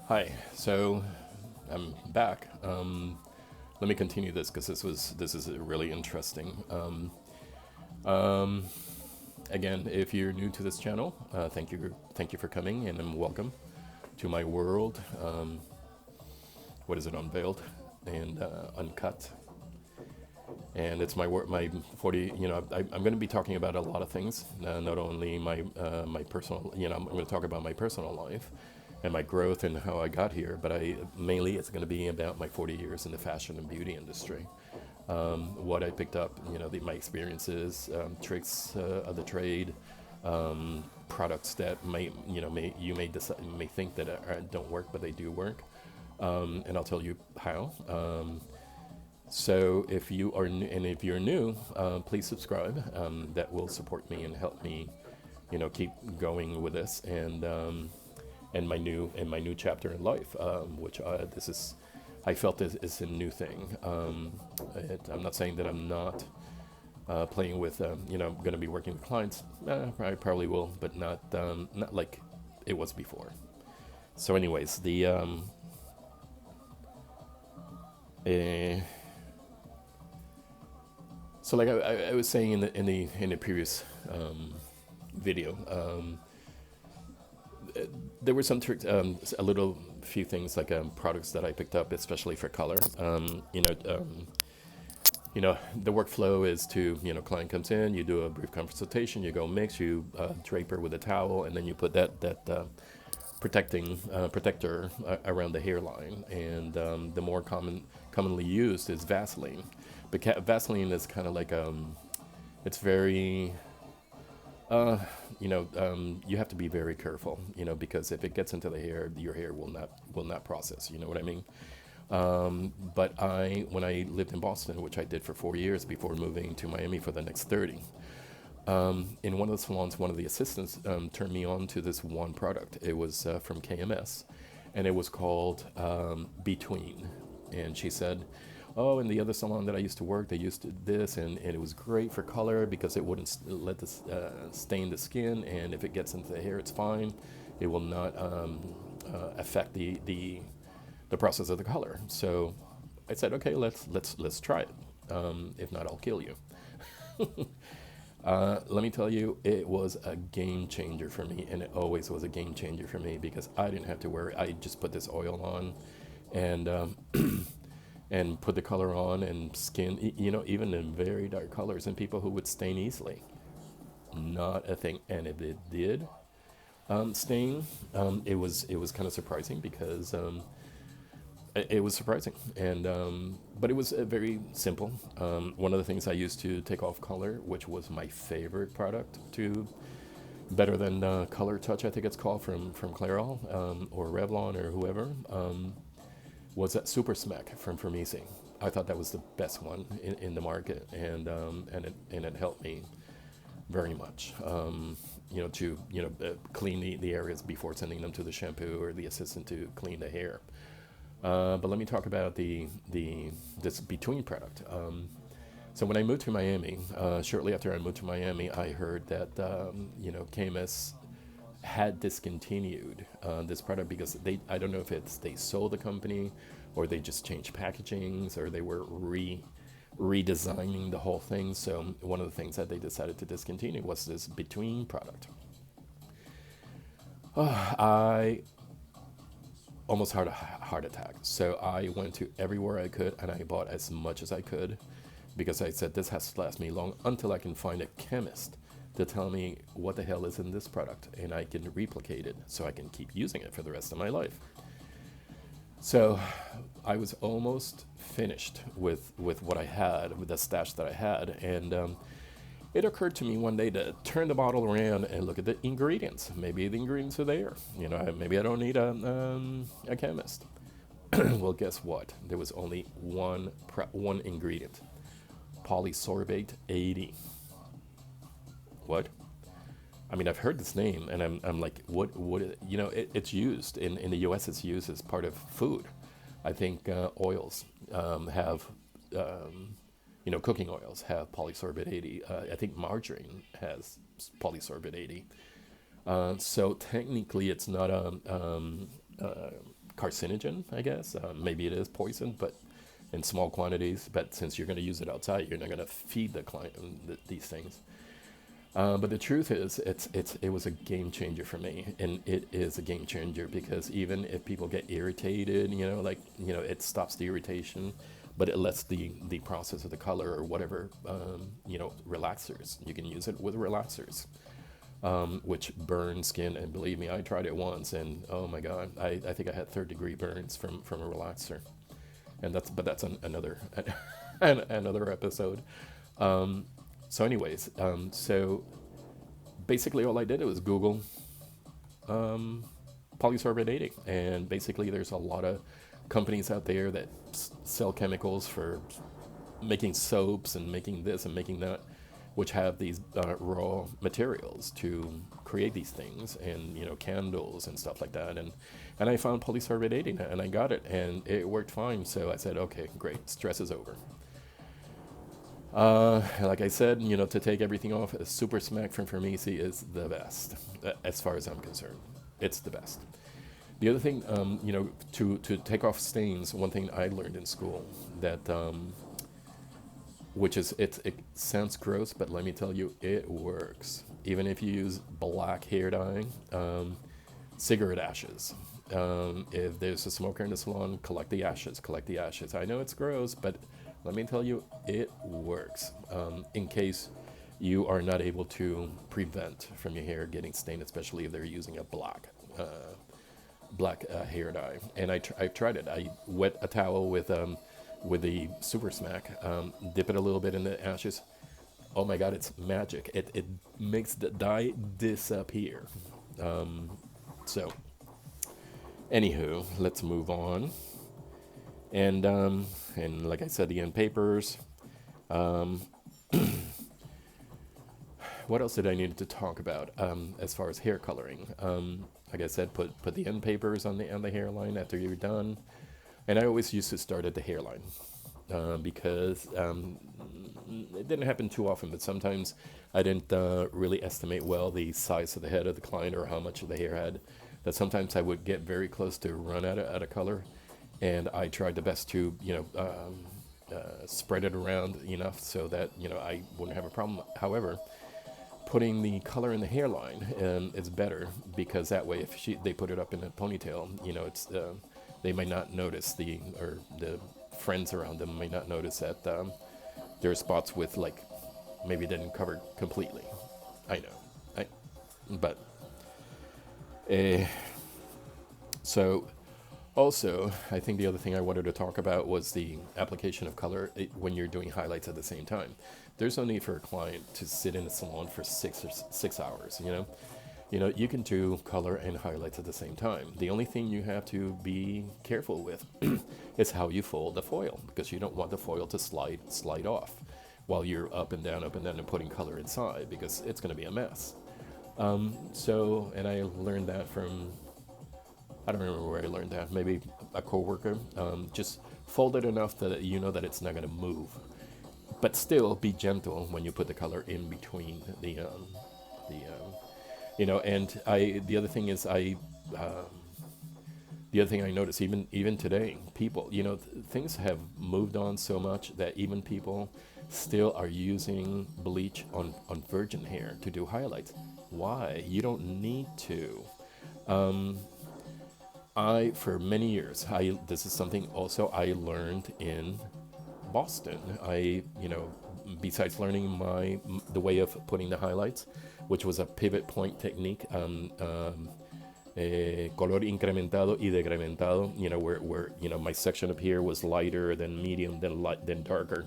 Hi. So I'm back. Let me continue this because this is really interesting. Um, Again, if you're new to this channel, thank you for coming and welcome to my world. What is it? Unveiled and uncut. And it's my work, my 40. I'm going to be talking about a lot of things. Not only my personal. I'm going to talk about my personal life and my growth and how I got here, but I mainly it's going to be about my 40 years in the fashion and beauty industry. What I picked up, my experiences, tricks of the trade, products that may think that don't work, but they do work, and I'll tell you how. So if you're new, please subscribe. That will support me and help me, keep going with this and my new chapter in life, which this is. I felt is a new thing. I'm not saying that I'm not playing with, going to be working with clients. I probably will, but not like it was before. So, anyways, uh, so like I was saying in the previous video, there were some tricks, a little few things like products that I picked up, especially for color. The workflow is to, client comes in, you do a brief consultation, you go mix, you drape her with a towel, and then you put that protector around the hairline. And the more commonly used is Vaseline, but Vaseline is kind of like it's very you have to be very careful, because if it gets into the hair, your hair will not process. You know what I mean? But when I lived in Boston, which I did for 4 years before moving to Miami for the next 30, in one of the salons, one of the assistants turned me on to this one product. It was from KMS, and it was called Between. And she said, "Oh, in the other salon that I used to work, they used this, and it was great for color because it wouldn't let this stain the skin, and if it gets into the hair, it's fine. It will not affect the process of the color." So I said, "Okay, let's try it. If not, I'll kill you." Let me tell you, it was a game changer for me, and it always was a game changer for me because I didn't have to worry. I just put this oil on, and and put the color on and skin, even in very dark colors, and people who would stain easily, not a thing. And if it did stain, it was kind of surprising because it was surprising, and but it was very simple. One of the things I used to take off color, which was my favorite product, to better than Color Touch, I think it's called, from Clairol, or Revlon or whoever, was that Super Smack from Fermisi. I thought that was the best one in the market, and it helped me very much. To clean the areas before sending them to the shampoo or the assistant to clean the hair. But let me talk about this Between product. So when I moved to Miami, shortly after I moved to Miami, I heard that KMS had discontinued this product because I don't know if they sold the company or they just changed packagings or they were redesigning the whole thing. So one of the things that they decided to discontinue was this Between product. I almost had a heart attack. So I went to everywhere I could and I bought as much as I could because I said this has to last me long until I can find a chemist to tell me what the hell is in this product and I can replicate it so I can keep using it for the rest of my life. So I was almost finished with what I had, with the stash that I had, and it occurred to me one day to turn the bottle around and look at the ingredients. Maybe the ingredients are there. Maybe I don't need a chemist. Well, guess what? There was only one ingredient: polysorbate 80. What? I mean, I've heard this name, and I'm like, what? It's used in the U.S. It's used as part of food. I think oils have, cooking oils have polysorbate 80. I think margarine has polysorbate 80. So technically, it's not a carcinogen, I guess. Maybe it is poison, but in small quantities. But since you're going to use it outside, you're not going to feed the client these things. But the truth is, it was a game changer for me, and it is a game changer because even if people get irritated, it stops the irritation, but it lets the process of the color or whatever, relaxers. You can use it with relaxers, which burn skin. And believe me, I tried it once, and oh my God, I think I had third-degree burns from a relaxer, and that's another another episode. So anyways, so basically all I did was Google polysorbate dating. And basically there's a lot of companies out there that sell chemicals for making soaps and making this and making that, which have these raw materials to create these things, and candles and stuff like that. And I found polysorbate dating, and I got it, and it worked fine. So I said, okay, great, stress is over. Like I said, to take everything off, a super smack from Farmacy is the best, as far as I'm concerned. It's the best. The other thing, to take off stains, one thing I learned in school that, which is, it sounds gross, but let me tell you, it works. Even if you use black hair dye, cigarette ashes. If there's a smoker in the salon, collect the ashes. I know it's gross, but let me tell you, it works. In case you are not able to prevent from your hair getting stained, especially if they're using a black hair dye. And I've tried it. I wet a towel with the Super Smack, dip it a little bit in the ashes. Oh my God, it's magic. It makes the dye disappear. So, anywho, let's move on. And like I said, the end papers. What else did I need to talk about as far as hair coloring? Like I said, put the end papers on the hairline after you're done. And I always used to start at the hairline because it didn't happen too often, but sometimes I didn't really estimate well the size of the head of the client or how much of the hair had. That sometimes I would get very close to run out of color. And I tried the best to, spread it around enough so that, I wouldn't have a problem. However, putting the color in the hairline is better because that way, if they put it up in a ponytail, it's they might not notice the friends around them may not notice that there are spots with maybe didn't cover completely. I know, but so. Also, I think the other thing I wanted to talk about was the application of color when you're doing highlights at the same time. There's no need for a client to sit in a salon for 6 hours, You can do color and highlights at the same time. The only thing you have to be careful with is how you fold the foil, because you don't want the foil to slide off while you're up and down and putting color inside, because it's going to be a mess. And I learned that from... I don't remember where I learned that. Maybe a coworker. Just fold it enough that you know that it's not going to move, but still be gentle when you put the color in between And the other thing is the other thing I notice even today, people, things have moved on so much that even people still are using bleach on virgin hair to do highlights. Why? You don't need to. For many years, this is something also I learned in Boston. Besides learning the way of putting the highlights, which was a pivot point technique, color incrementado y decrementado, where my section up here was lighter, then medium, then darker.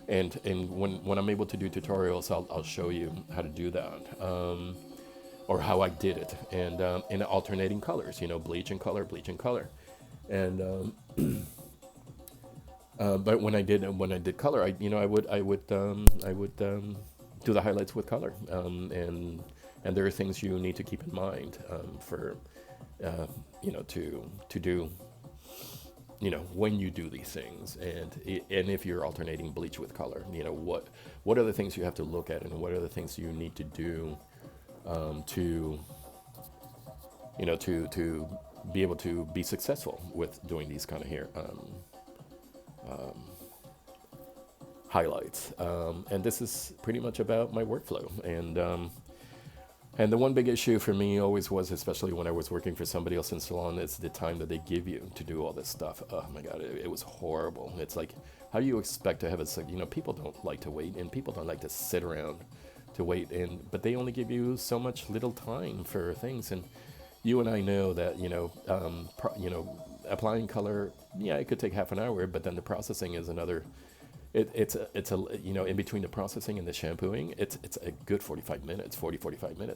And when I'm able to do tutorials, I'll show you how to do that. Or how I did it, and in alternating colors, bleach and color, and but when I did color, I would do the highlights with color, and there are things you need to keep in mind for to do when you do these things, and if you're alternating bleach with color, what are the things you have to look at, and what are the things you need to do to be able to be successful with doing these kind of hair highlights. And this is pretty much about my workflow. And the one big issue for me always was, especially when I was working for somebody else in salon, is the time that they give you to do all this stuff. Oh my God, it was horrible. It's like, how do you expect to have people don't like to wait, and people don't like to sit around to wait, but they only give you so much little time for things. And you and I know that, applying color, yeah, it could take half an hour, but then the processing is another. It's in between the processing and the shampooing, it's a good 45 minutes,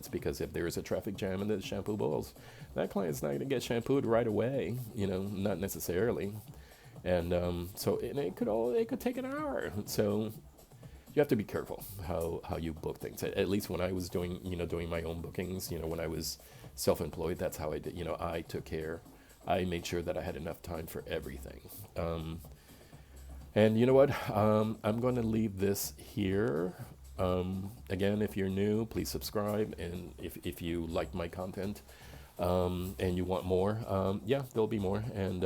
because if there is a traffic jam in the shampoo bowls, that client's not going to get shampooed right away, not necessarily. And so it could take an hour. So you have to be careful how you book things. At least when I was doing my own bookings, when I was self-employed, that's how I did. I took care. I made sure that I had enough time for everything. And you know what? I'm going to leave this here. Again, if you're new, please subscribe. And if you like my content and you want more, yeah, there'll be more. And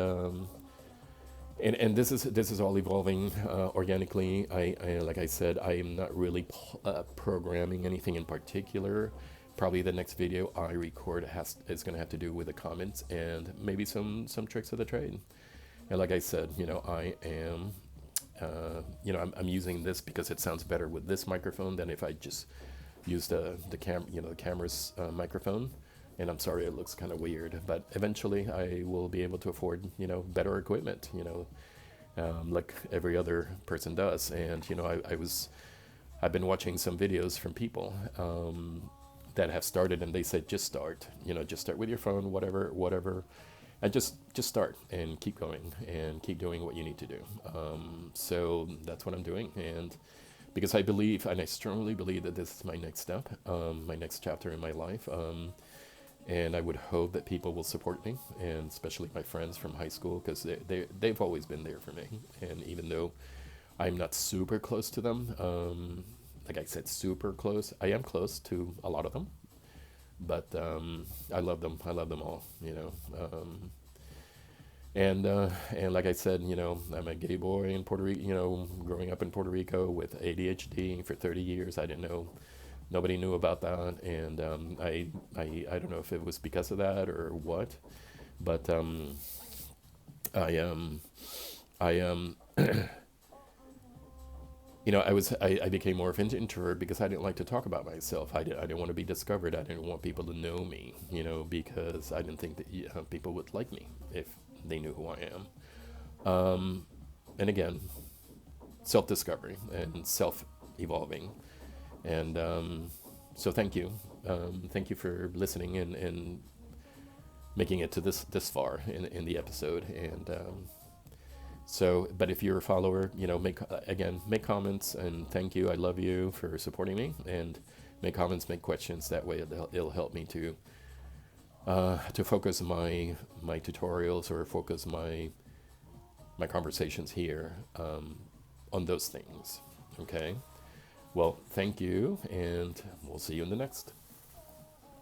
this is all evolving organically. I like I said, I am not really programming anything in particular. Probably the next video I record is going to have to do with the comments and maybe some tricks of the trade. And like I said, I am. I'm using this because it sounds better with this microphone than if I just used the camera's microphone. And I'm sorry, it looks kind of weird, but eventually I will be able to afford, better equipment, like every other person does. And, I've been watching some videos from people that have started, and they said, just start with your phone, whatever. And just start and keep going and keep doing what you need to do. So that's what I'm doing. And because I believe, and I strongly believe, that this is my next step, my next chapter in my life. And I would hope that people will support me, and especially my friends from high school, because they've always been there for me. And even though I'm not super close to them, like I said, super close, I am close to a lot of them. But I love them. I love them all, And like I said, I'm a gay boy in Puerto Rico, growing up in Puerto Rico with ADHD for 30 years. I didn't know. Nobody knew about that. And I don't know if it was because of that or what. But I became more of an introvert because I didn't like to talk about myself. I didn't want to be discovered. I didn't want people to know me, because I didn't think that people would like me if they knew who I am. And again, self-discovery and self-evolving. And so thank you. Thank you for listening and making it to this far in the episode. And but if you're a follower, make comments, and thank you. I love you for supporting me, and make comments, make questions. That way it'll help me to focus my tutorials, or focus my conversations here on those things. Okay. Well, thank you, and we'll see you in the next.